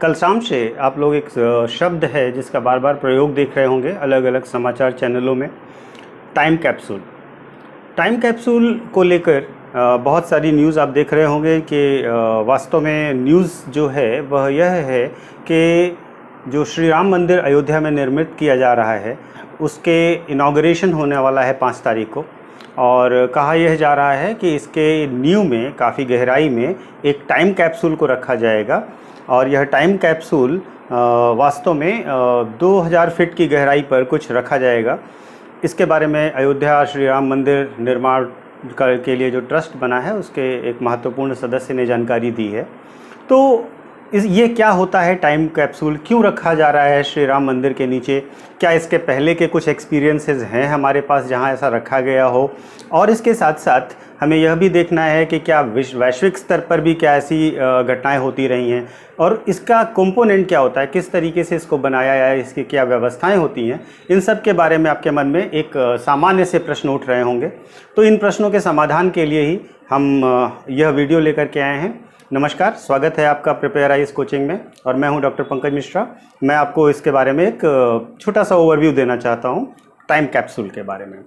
कल शाम से आप लोग एक शब्द है जिसका बार बार प्रयोग देख रहे होंगे अलग अलग समाचार चैनलों में, टाइम कैप्सूल। टाइम कैप्सूल को लेकर बहुत सारी न्यूज़ आप देख रहे होंगे कि वास्तव में न्यूज़ जो है वह यह है कि जो श्री राम मंदिर अयोध्या में निर्मित किया जा रहा है उसके इनॉग्रेशन होने वाला है 5 तारीख को, और कहा यह जा रहा है कि इसके नींव में काफ़ी गहराई में एक टाइम कैप्सूल को रखा जाएगा, और यह टाइम कैप्सूल वास्तव में 2000 फीट की गहराई पर कुछ रखा जाएगा। इसके बारे में अयोध्या श्री राम मंदिर निर्माण के लिए जो ट्रस्ट बना है उसके एक महत्वपूर्ण सदस्य ने जानकारी दी है। तो ये क्या होता है टाइम कैप्सूल, क्यों रखा जा रहा है श्री राम मंदिर के नीचे, क्या इसके पहले के कुछ एक्सपीरियंसेस हैं हमारे पास जहां ऐसा रखा गया हो, और इसके साथ साथ हमें यह भी देखना है कि क्या वैश्विक स्तर पर भी क्या ऐसी घटनाएं होती रही हैं, और इसका कंपोनेंट क्या होता है, किस तरीके से इसको बनाया है, इसकी क्या व्यवस्थाएं होती हैं। इन सब के बारे में आपके मन में एक सामान्य से प्रश्न उठ रहे होंगे। तो इन प्रश्नों के समाधान के लिए ही हम यह वीडियो लेकर के आए हैं। नमस्कार, स्वागत है आपका प्रिपेयर आईएएस कोचिंग में, और मैं हूं डॉक्टर पंकज मिश्रा। मैं आपको इसके बारे में एक छोटा सा ओवरव्यू देना चाहता हूं टाइम कैप्सूल के बारे में।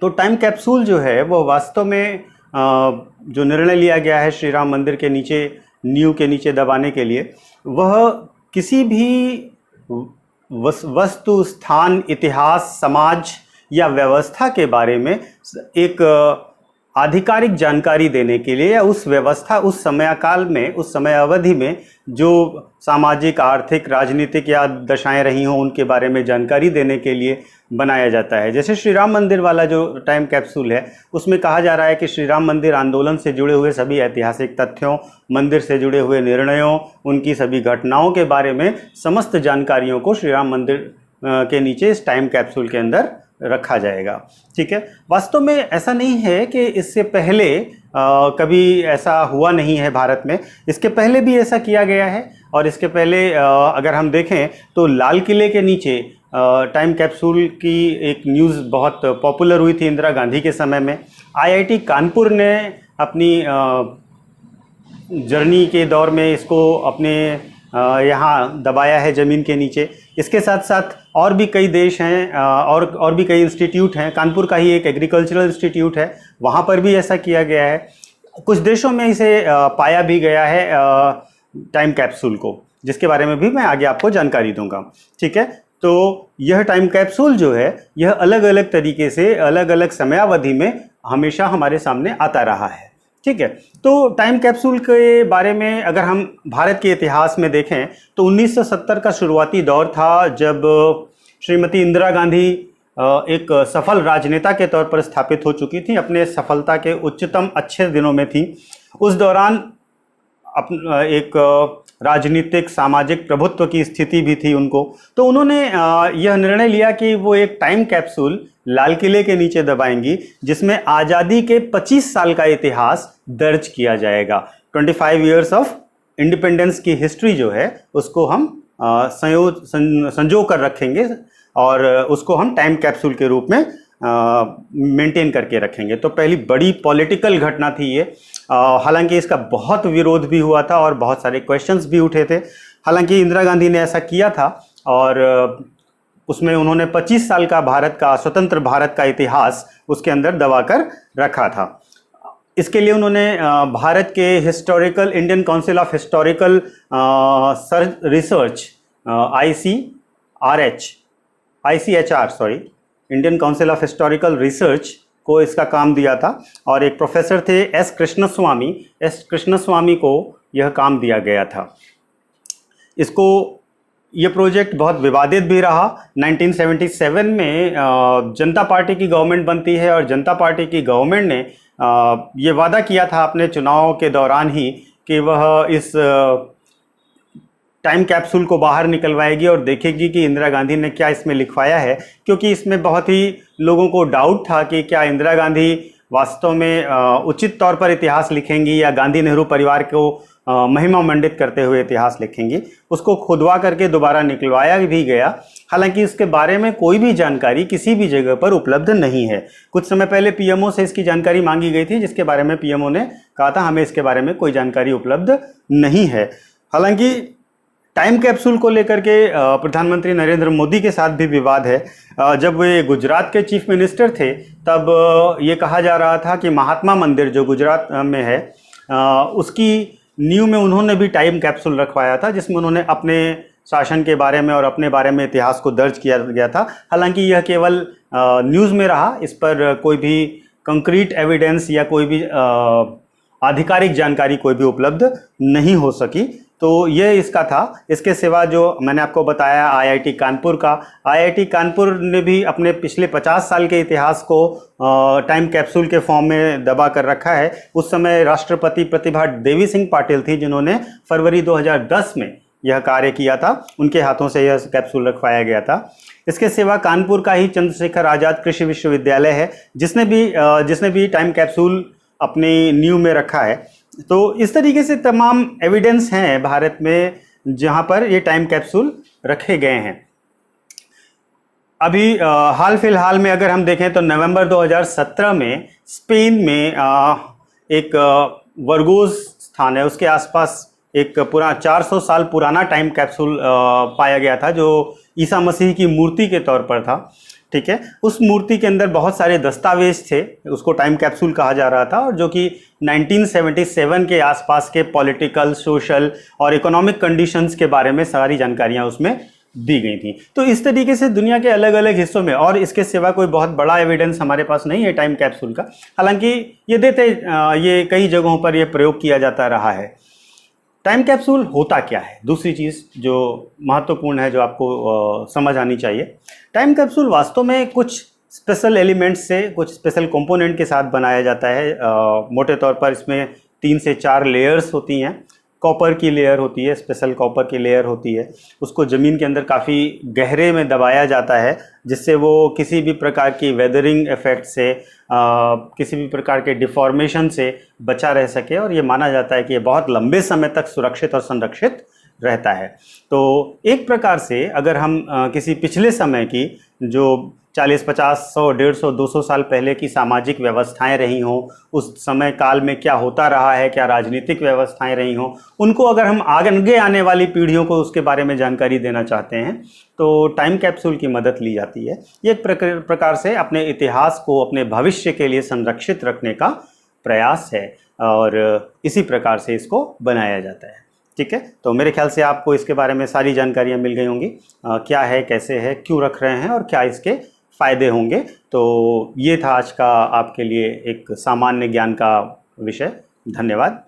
तो टाइम कैप्सूल जो है वो वास्तव में जो निर्णय लिया गया है श्री राम मंदिर के नीचे, नींव के नीचे दबाने के लिए, वह किसी भी वस्तु, स्थान, इतिहास, समाज या व्यवस्था के बारे में एक आधिकारिक जानकारी देने के लिए, या उस व्यवस्था, उस समयकाल में, उस समय अवधि में जो सामाजिक, आर्थिक, राजनीतिक या दशाएं रही हों उनके बारे में जानकारी देने के लिए बनाया जाता है। जैसे श्री राम मंदिर वाला जो टाइम कैप्सूल है उसमें कहा जा रहा है कि श्री राम मंदिर आंदोलन से जुड़े हुए सभी ऐतिहासिक तथ्यों, मंदिर से जुड़े हुए निर्णयों, उनकी सभी घटनाओं के बारे में समस्त जानकारियों को श्री राम मंदिर के नीचे इस टाइम कैप्सूल के अंदर रखा जाएगा। ठीक है, वास्तव में ऐसा नहीं है कि इससे पहले कभी ऐसा हुआ नहीं है भारत में। इसके पहले भी ऐसा किया गया है, और इसके पहले अगर हम देखें तो लाल किले के नीचे टाइम कैप्सूल की एक न्यूज़ बहुत पॉपुलर हुई थी इंदिरा गांधी के समय में। आईआईटी कानपुर ने अपनी जर्नी के दौर में इसको अपने यहाँ दबाया है ज़मीन के नीचे। इसके साथ साथ और भी कई देश हैं और भी कई इंस्टीट्यूट हैं। कानपुर का ही एक एग्रीकल्चरल इंस्टीट्यूट है, वहाँ पर भी ऐसा किया गया है। कुछ देशों में इसे पाया भी गया है टाइम कैप्सूल को, जिसके बारे में भी मैं आगे आपको जानकारी दूंगा। ठीक है, तो यह टाइम कैप्सूल जो है यह अलग अलग तरीके से अलग अलग समयावधि में हमेशा हमारे सामने आता रहा है। ठीक है, तो टाइम कैप्सूल के बारे में अगर हम भारत के इतिहास में देखें तो 1970 का शुरुआती दौर था, जब श्रीमती इंदिरा गांधी एक सफल राजनेता के तौर पर स्थापित हो चुकी थी, अपने सफलता के उच्चतम अच्छे दिनों में थी। उस दौरान एक राजनीतिक, सामाजिक प्रभुत्व की स्थिति भी थी उनको। तो उन्होंने यह निर्णय लिया कि वो एक टाइम कैप्सूल लाल किले के नीचे दबाएंगी, जिसमें आज़ादी के 25 साल का इतिहास दर्ज किया जाएगा। 25 ईयर्स ऑफ इंडिपेंडेंस की हिस्ट्री जो है उसको हम संजो कर रखेंगे, और उसको हम टाइम कैप्सूल के रूप में मेंटेन करके रखेंगे। तो पहली बड़ी पॉलिटिकल घटना थी ये। हालांकि इसका बहुत विरोध भी हुआ था और बहुत सारे क्वेश्चंस भी उठे थे। हालांकि इंदिरा गांधी ने ऐसा किया था, और उसमें उन्होंने 25 साल का भारत का, स्वतंत्र भारत का इतिहास उसके अंदर दबाकर रखा था। इसके लिए उन्होंने भारत के historical, Indian council of historical research, ICHR, Indian council of historical research को इसका काम दिया था, और एक प्रोफेसर थे एस कृष्णस्वामी को यह काम दिया गया था। ये प्रोजेक्ट बहुत विवादित भी रहा। 1977 में जनता पार्टी की गवर्नमेंट बनती है, और जनता पार्टी की गवर्नमेंट ने ये वादा किया था अपने चुनाव के दौरान ही कि वह इस टाइम कैप्सूल को बाहर निकलवाएगी और देखेगी कि इंदिरा गांधी ने क्या इसमें लिखवाया है, क्योंकि इसमें बहुत ही लोगों को डाउट था कि क्या इंदिरा गांधी वास्तव में उचित तौर पर इतिहास लिखेंगी, या गांधी नेहरू परिवार को महिमा मंडित करते हुए इतिहास लिखेंगी। उसको खुदवा करके दोबारा निकलवाया भी गया। हालांकि इसके बारे में कोई भी जानकारी किसी भी जगह पर उपलब्ध नहीं है। कुछ समय पहले पीएमओ से इसकी जानकारी मांगी गई थी, जिसके बारे में पीएमओ ने कहा था हमें इसके बारे में कोई जानकारी उपलब्ध नहीं है। हालांकि टाइम कैप्सूल को लेकर के प्रधानमंत्री नरेंद्र मोदी के साथ भी विवाद है। जब वे गुजरात के चीफ मिनिस्टर थे तब ये कहा जा रहा था कि महात्मा मंदिर जो गुजरात में है उसकी नींव में उन्होंने भी टाइम कैप्सूल रखवाया था, जिसमें उन्होंने अपने शासन के बारे में और अपने बारे में इतिहास को दर्ज किया गया था। हालांकि यह केवल न्यूज़ में रहा, इस पर कोई भी कंक्रीट एविडेंस या कोई भी आधिकारिक जानकारी कोई भी उपलब्ध नहीं हो सकी। तो ये इसका था। इसके सिवा जो मैंने आपको बताया आईआईटी कानपुर का, आईआईटी कानपुर ने भी अपने पिछले 50 साल के इतिहास को टाइम कैप्सूल के फॉर्म में दबा कर रखा है। उस समय राष्ट्रपति प्रतिभा देवी सिंह पाटिल थी जिन्होंने फरवरी 2010 में यह कार्य किया था, उनके हाथों से यह कैप्सूल रखवाया गया था। इसके सिवा कानपुर का ही चंद्रशेखर आज़ाद कृषि विश्वविद्यालय है जिसने भी टाइम कैप्सूल अपनी नींव में रखा है। तो इस तरीके से तमाम एविडेंस हैं भारत में जहां पर ये टाइम कैप्सूल रखे गए हैं। अभी हाल फिलहाल में अगर हम देखें तो नवंबर 2017 में स्पेन में एक वर्गोस स्थान है, उसके आसपास एक पूरा 400 साल पुराना टाइम कैप्सूल पाया गया था जो ईसा मसीह की मूर्ति के तौर पर था। ठीक है, उस मूर्ति के अंदर बहुत सारे दस्तावेज थे, उसको टाइम कैप्सूल कहा जा रहा था, और जो कि 1977 के आसपास के पॉलिटिकल, सोशल और इकोनॉमिक कंडीशंस के बारे में सारी जानकारियां उसमें दी गई थी। तो इस तरीके से दुनिया के अलग अलग हिस्सों में, और इसके सिवा कोई बहुत बड़ा एविडेंस हमारे पास नहीं है टाइम कैप्सूल का। हालांकि ये कई जगहों पर यह प्रयोग किया जाता रहा है। टाइम कैप्सूल होता क्या है, दूसरी चीज़ जो महत्वपूर्ण है जो आपको समझ आनी चाहिए। टाइम कैप्सूल वास्तव में कुछ स्पेशल एलिमेंट्स से, कुछ स्पेशल कंपोनेंट के साथ बनाया जाता है। मोटे तौर पर इसमें 3 से 4 लेयर्स होती हैं। कॉपर की लेयर होती है, स्पेशल कॉपर की लेयर होती है, उसको ज़मीन के अंदर काफ़ी गहरे में दबाया जाता है जिससे वो किसी भी प्रकार की वेदरिंग इफेक्ट से, किसी भी प्रकार के डिफॉर्मेशन से बचा रह सके, और ये माना जाता है कि ये बहुत लंबे समय तक सुरक्षित और संरक्षित रहता है। तो एक प्रकार से अगर हम किसी पिछले समय की जो 40, 50, 100, 150, 200 साल पहले की सामाजिक व्यवस्थाएं रही हों, उस समय काल में क्या होता रहा है, क्या राजनीतिक व्यवस्थाएं रही हों, उनको अगर हम आगे आने वाली पीढ़ियों को उसके बारे में जानकारी देना चाहते हैं तो टाइम कैप्सूल की मदद ली जाती है। ये एक प्रकार से अपने इतिहास को अपने भविष्य के लिए संरक्षित रखने का प्रयास है, और इसी प्रकार से इसको बनाया जाता है। ठीक है, तो मेरे ख्याल से आपको इसके बारे में सारी जानकारियाँ मिल गई होंगी, क्या है, कैसे है, क्यों रख रहे हैं और क्या इसके फ़ायदे होंगे। तो ये था आज का आपके लिए एक सामान्य ज्ञान का विषय। धन्यवाद।